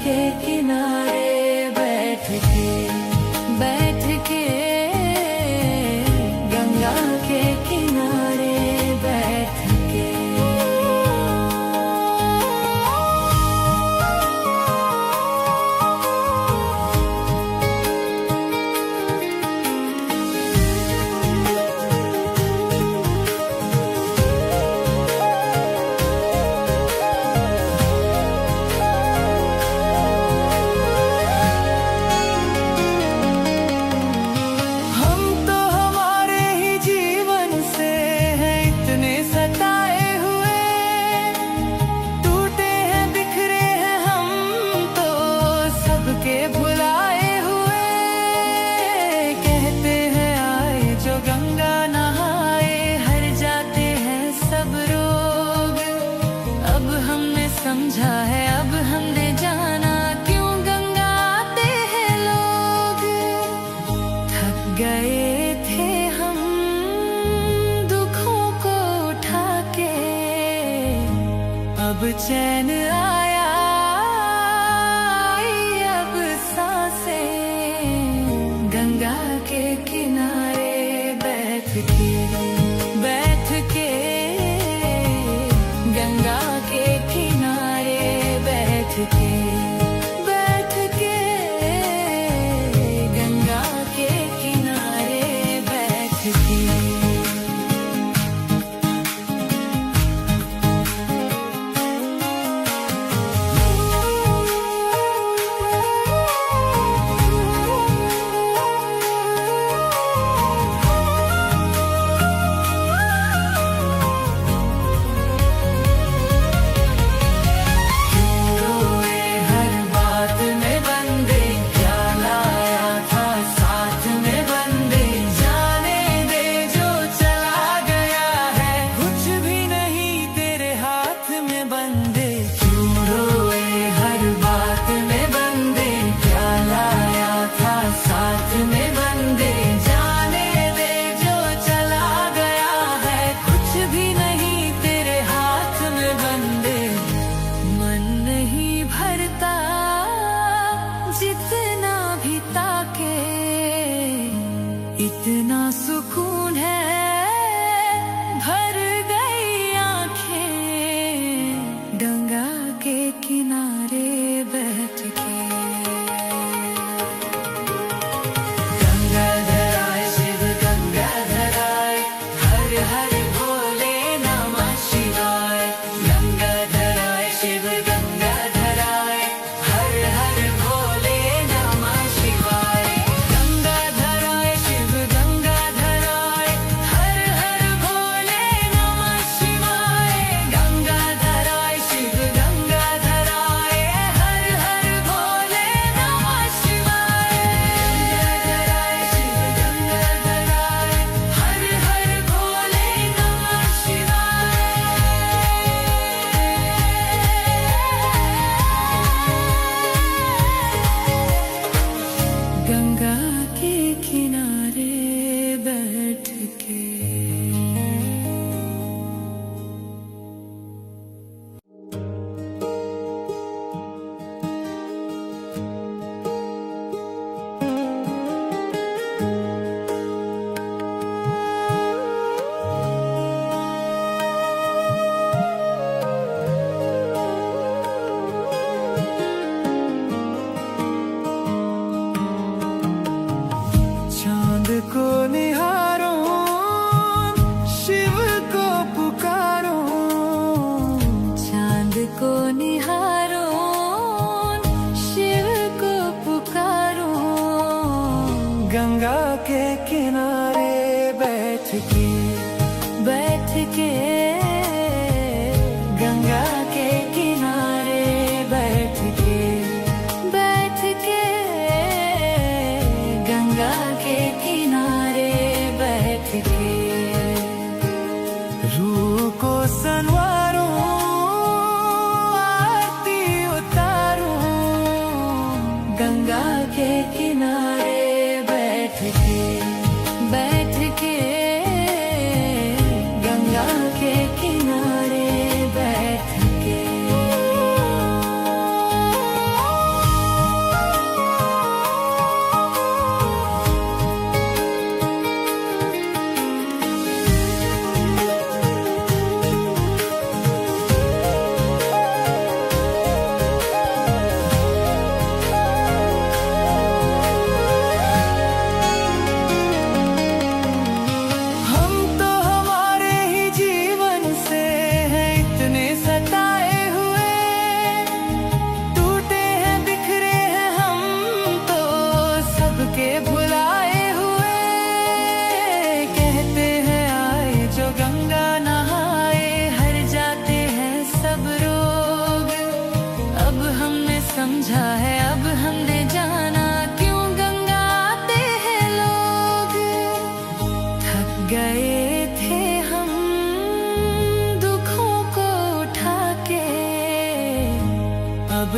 के किनारे बैठ के गंगा के किनारे बैठ के। भुलाए हुए कहते हैं आए जो गंगा नहाए हर जाते हैं सब रोग। अब हमने समझा है, अब हमने जाना क्यों गंगा आते हैं लोग। थक गए थे हम दुखों को उठा के, अब चैन आया गंगा के किनारे बैठ के गंगा के किनारे बैठ के गंगा के किनारे बैठ के।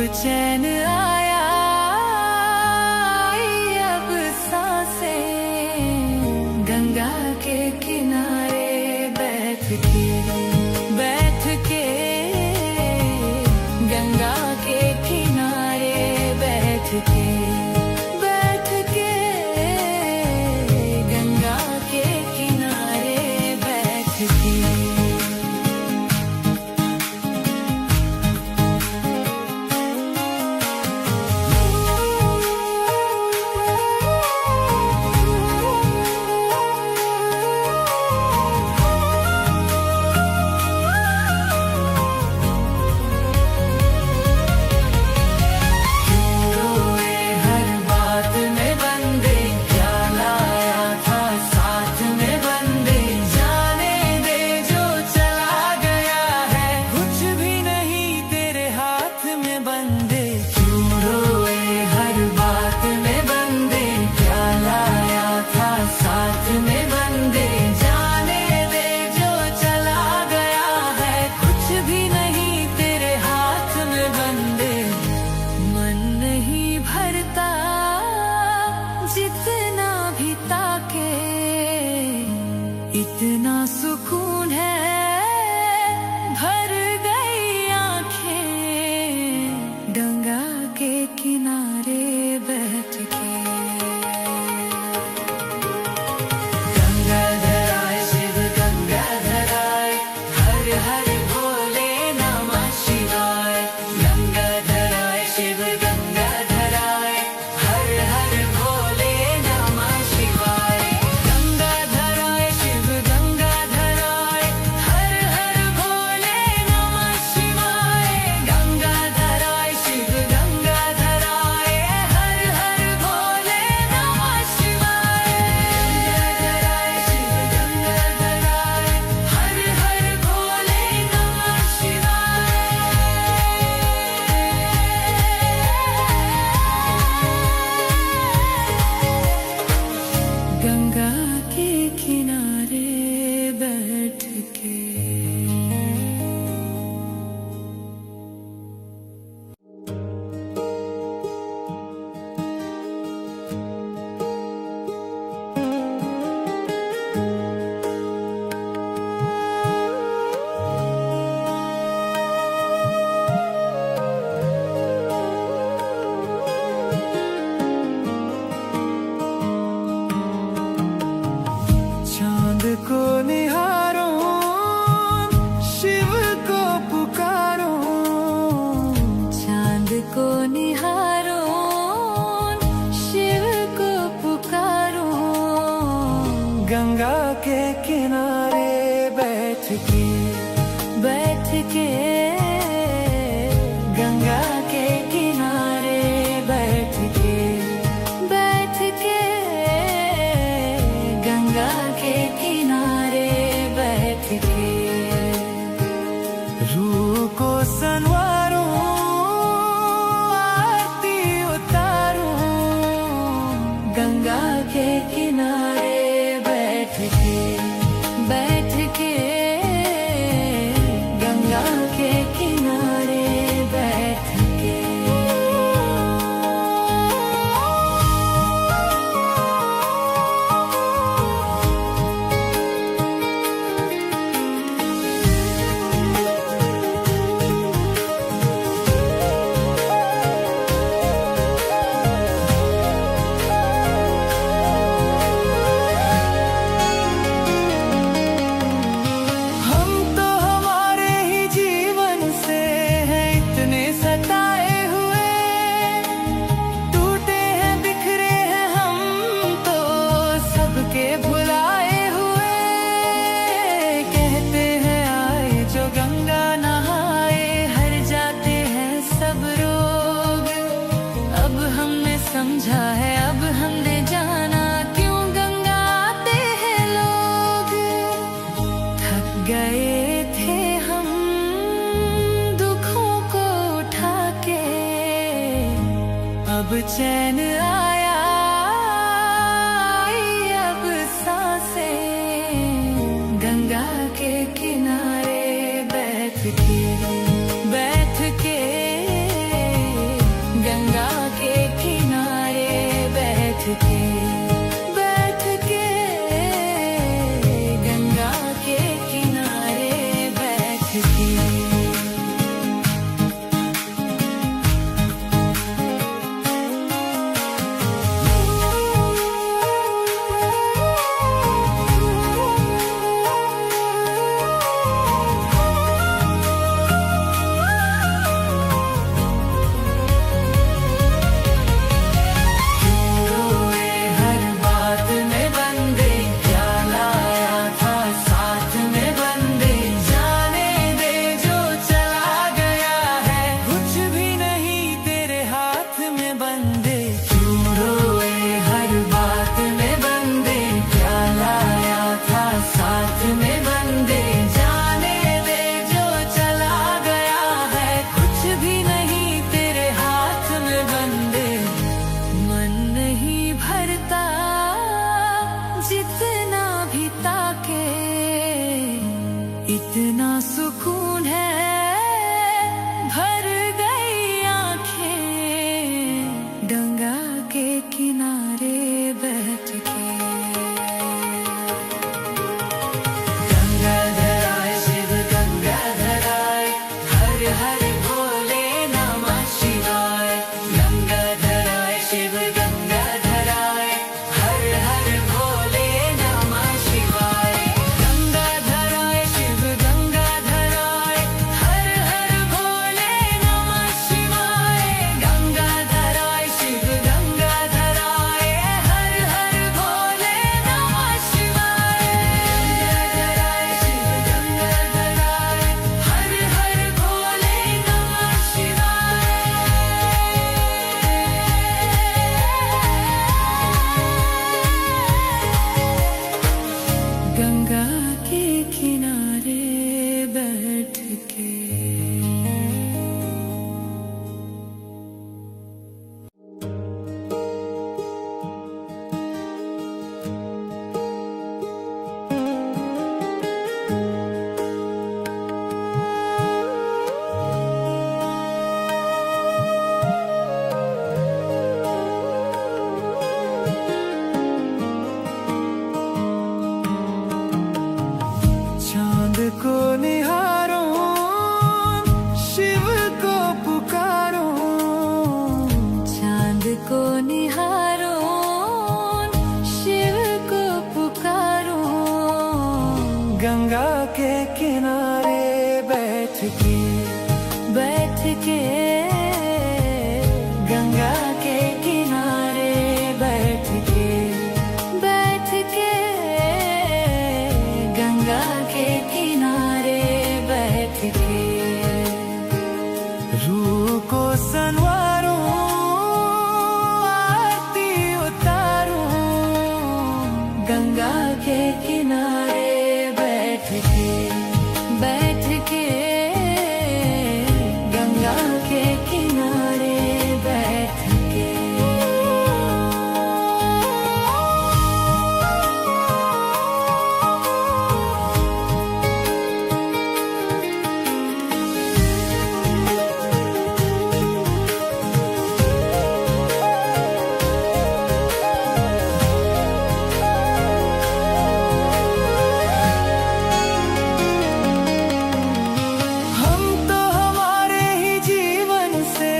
चैन आया, अब सांसें गंगा के किनारे बैठ के गंगा के किनारे बैठ के गंगा के किनारे बैठ के। इतना सुकून है, भर गई आंखें गंगा के किनारे बैठ के। गंगाधर आए शिव गंगाधर आए, हर हर भोले नमः शिवाय। गंगाधर आए शिव गंगाधर आए, हर हर भोले नमः शिवाय। गंगाधर आए शिव गंगाधर आए, हर हर भोले नमः शिवाय। गंगाधर आए शिव गंगाधर आए, हर हर भोले नमः शिवाय। गंगाधर आए शिव गंगाधर आए, हर हर भोले नमः शिवाय। गंगा के किनारे बैठ के। चांद को निहारो, शिव को पुकारो। चांद को निहारो, शिव को पुकारो। गंगा के किनारे बैठ के गंगा के किनारे बैठ के गंगा के किनारे बैठ के। रूह को संवारो, आरती उतारो। गंगा के किनारे बैठ के गंगा के किनारे बैठ के। हम तो हमारे ही जीवन से हैं इतने सताए हुए, टूटे हैं बिखरे हैं हम तो सबके भुलाए हुए। कहते हैं आए जो गंगा नहाए, हर जाते हैं सब रोग। अब हमने समझा है, अब हमने जाना क्यों गंगा आते हैं लोग। थक गए थे हम दुखों को उठा के, अब चैन आया, अब सांसें गंगा के किनारे बैठ के के। जितना भी ताके इतना सुकून है, भर गई आंखें गंगा के किनारे बैठ के। गंगाधर आए शिव गंगाधर आए, हर हर भोले नमः शिवाय। गंगाधर आए शिव गंगाधर आए, हर हर भोले नमः शिवाय। गंगाधर आए शिव गंगाधर आए, हर हर भोले नमः शिवाय। गंगाधर आए शिव गंगाधर आए, हर हर भोले नमः शिवाय। गंगाधर आए शिव गंगाधर आए, हर हर भोले नमः शिवाय। गंगा के किनारे बैठ के। चांद को निहारो, शिव को पुकारो। चांद को निहारो, शिव को पुकारो। गंगा के किनारे बैठ के, बैठ के। गंगा के किनारे बैठ के, बैठ के। गंगा के किनारे बैठ के। रूह को संवारो, आरती उतारो। गंगा के किनारे बैठ के, बैठ के। गंगा के किनारे बैठ के। हम तो हमारे ही जीवन से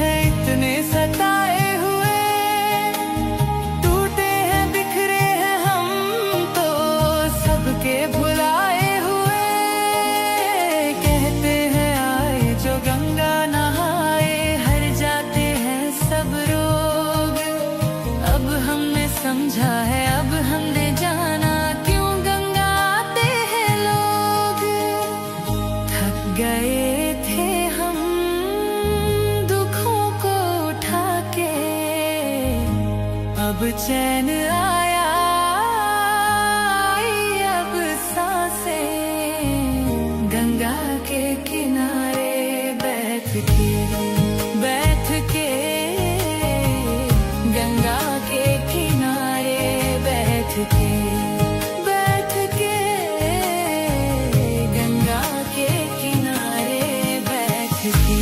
हैं इतने सताए हुए, टूटे हैं बिखरे हैं हम तो सबके भुलाए हुए। कहते हैं आए जो गंगा नहाए, हर जाते हैं सब रोग। अब हमने समझा है, अब हमने जाना क्यों गंगा आते हैं लोग। थक गए थे हम दुखों को उठा के, अब चैन आया, आई अब सांसें। गंगा के किनारे बैठ के, बैठ के। गंगा के किनारे बैठ के, बैठ के। गंगा के किनारे बैठ के।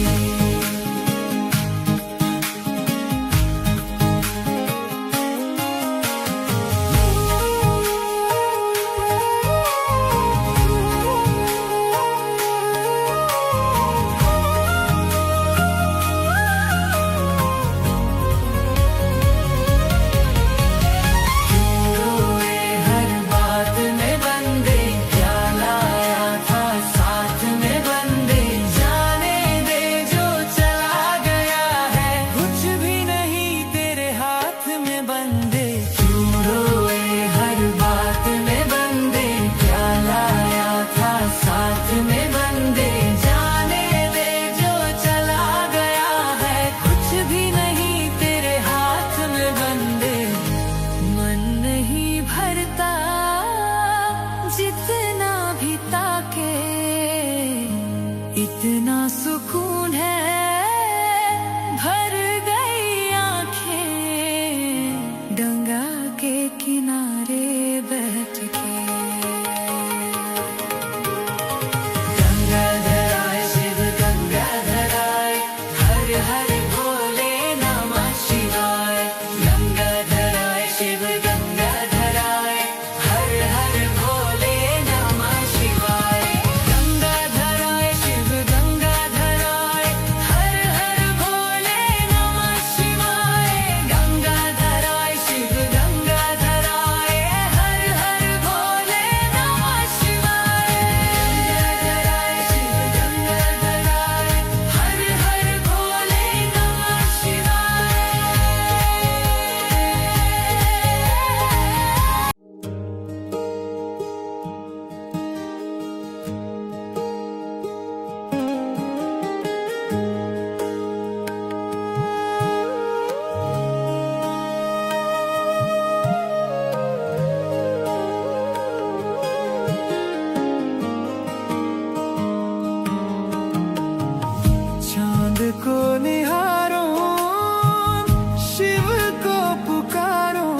इतना सुकून है भर गई आंखें गंगा के किनारे बैठ के। गंगाधराय शिव गंगाधराय हर हर भोले नमः शिवाय। गंगाधराय शिव गंगाधराय हर हर भोले नमः शिवाय। गंगाधराय शिव गंगाधराय हर हर भोले नमः शिवाय। गंगाधराय शिव गंगाधराय हर हर भोले नमः शिवाय। गंगाधराय शिव गंगाधराय हर हर भोले नमः शिवाय। चांद को निहारो शिव को पुकारो।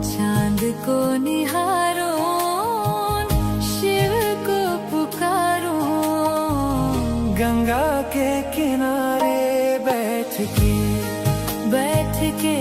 चांद को निहारो शिव को पुकारो। गंगा के किनारे बैठ के